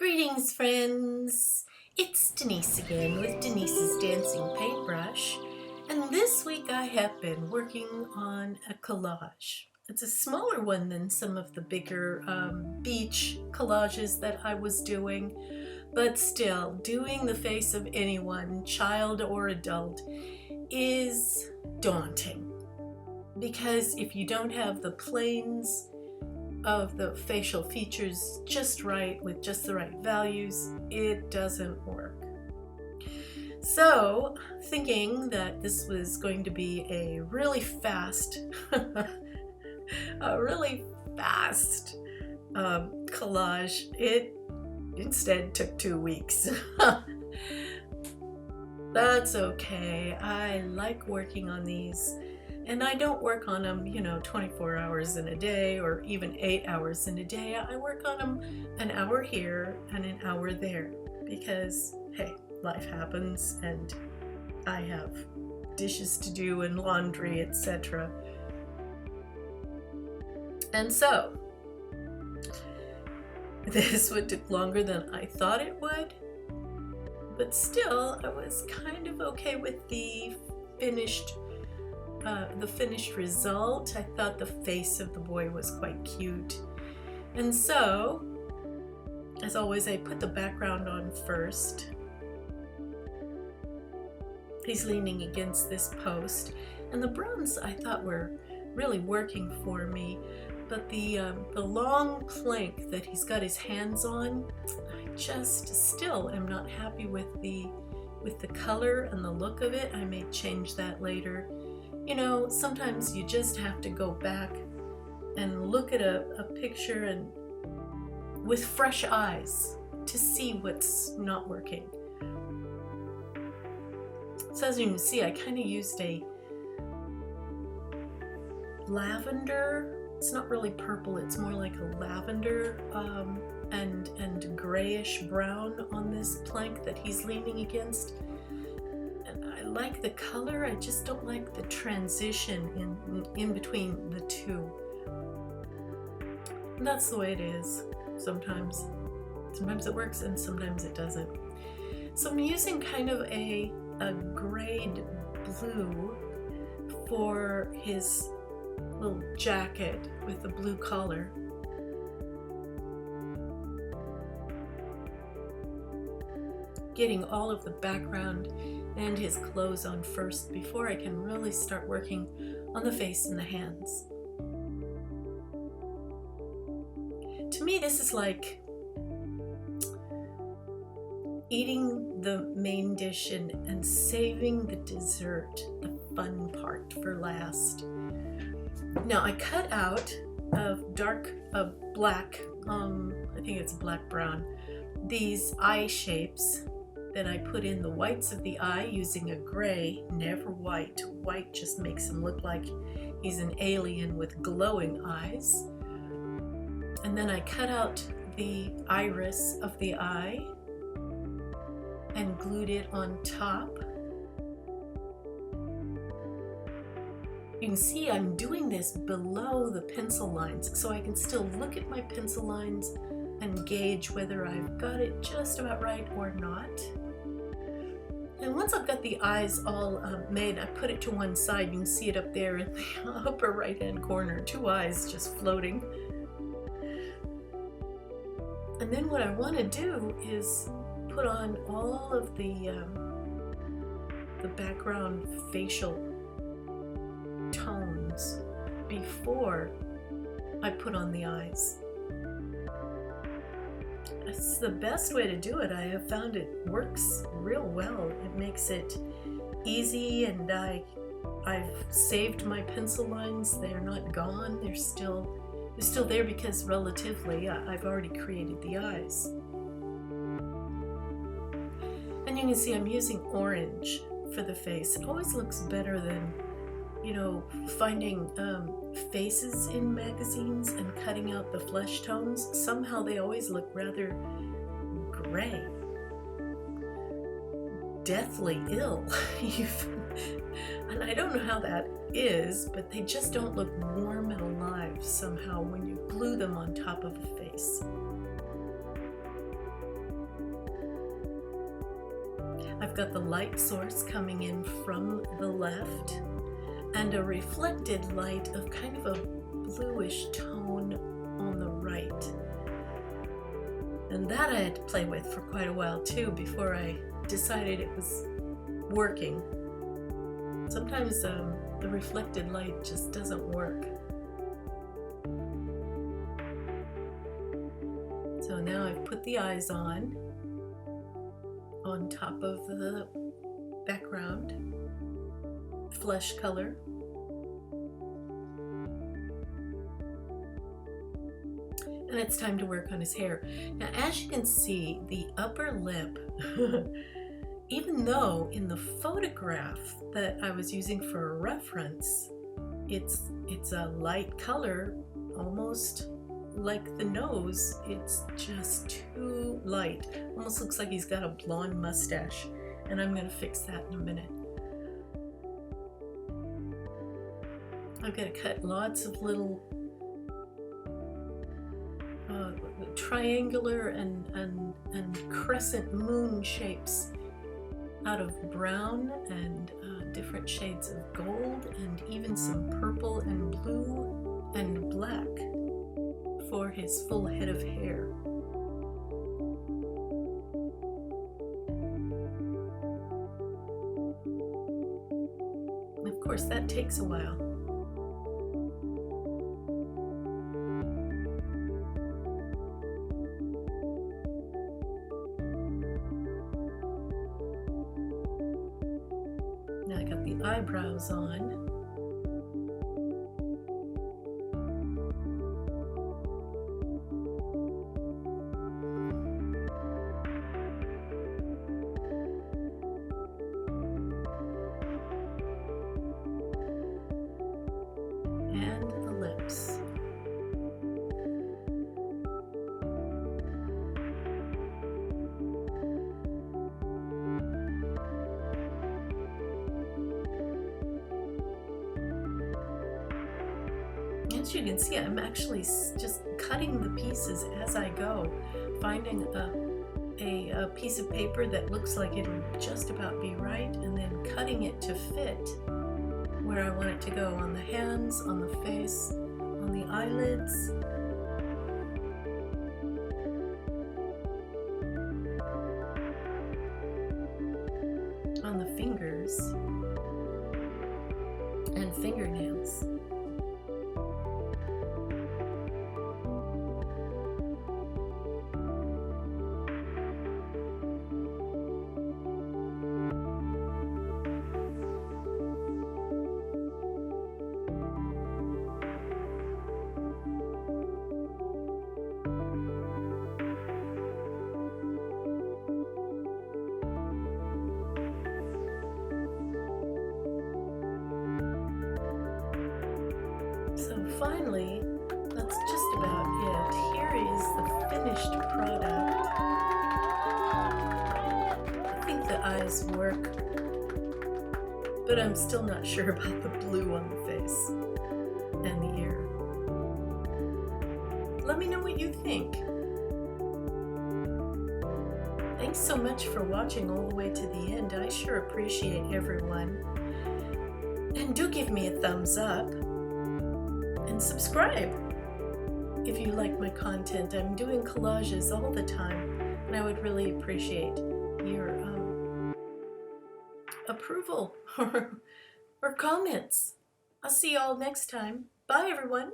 Greetings, friends! It's Denise again with Denise's Dancing Paintbrush, and this week I have been working on a collage. It's a smaller one than some of the bigger beach collages that I was doing, but still, doing the face of anyone, child or adult, is daunting. Because if you don't have the planes of the facial features just right with just the right values, it doesn't work. So, thinking that this was going to be a really fast collage, it instead took 2 weeks. That's okay. I like working on these. And I don't work on them, 24 hours in a day or even 8 hours in a day. I work on them an hour here and an hour there because, hey, life happens and I have dishes to do and laundry, etc. And so, this would take longer than I thought it would, but still, I was kind of okay with the finished result. I thought the face of the boy was quite cute. And so, as always, I put the background on first. He's leaning against this post, and the browns I thought were really working for me, but the long plank that he's got his hands on, I just still am not happy with the color and the look of it. I may change that later. Sometimes you just have to go back and look at a picture and with fresh eyes to see what's not working. So as you can see, I kind of used a lavender. It's not really purple, it's more like a lavender and grayish brown on this plank that he's leaning against. I like the color, I just don't like the transition in between the two. And that's the way it is sometimes. Sometimes it works and sometimes it doesn't. So I'm using kind of a grayed blue for his little jacket with the blue collar. Getting all of the background and his clothes on first before I can really start working on the face and the hands. To me, this is like eating the main dish and saving the dessert, the fun part, for last. Now I cut out of black, I think it's black brown, these eye shapes that I put in the whites of the eye using a gray, never white. White just makes him look like he's an alien with glowing eyes. And then I cut out the iris of the eye and glued it on top. You can see I'm doing this below the pencil lines so I can still look at my pencil lines and gauge whether I've got it just about right or not. And once I've got the eyes all made, I put it to one side. You can see it up there in the upper right hand corner, 2 eyes just floating. And then what I want to do is put on all of the background facial tones before I put on the eyes. It's the best way to do it. I have found it works real well. It makes it easy, and I've saved my pencil lines. They're not gone. They're still there because relatively I've already created the eyes. And you can see I'm using orange for the face. It always looks better than finding faces in magazines and cutting out the flesh tones. Somehow they always look rather gray, deathly ill even. And I don't know how that is, but they just don't look warm and alive somehow when you glue them on top of a face. I've got the light source coming in from the left and a reflected light of kind of a bluish tone on the right. And that I had to play with for quite a while too before I decided it was working. Sometimes the reflected light just doesn't work. So now I've put the eyes on top of the background, flesh color. And it's time to work on his hair. Now, as you can see, the upper lip, even though in the photograph that I was using for a reference, it's a light color, almost like the nose, it's just too light. Almost looks like he's got a blonde mustache, and I'm going to fix that in a minute. I've got to cut lots of little triangular and crescent moon shapes out of brown and different shades of gold and even some purple and blue and black for his full head of hair. Of course, that takes a while. Now I got the eyebrows on. And the lips. As you can see, I'm actually just cutting the pieces as I go, finding a piece of paper that looks like it'll just about be right, and then cutting it to fit where I want it to go, on the hands, on the face, on the eyelids. On the fingers and fingernails. So finally, that's just about it. Here is the finished product. I think the eyes work, but I'm still not sure about the blue on the face and the ear. Let me know what you think. Thanks so much for watching all the way to the end. I sure appreciate everyone. And do give me a thumbs up. And subscribe if you like my content. I'm doing collages all the time, and I would really appreciate your approval or comments. I'll see you all next time. Bye, everyone.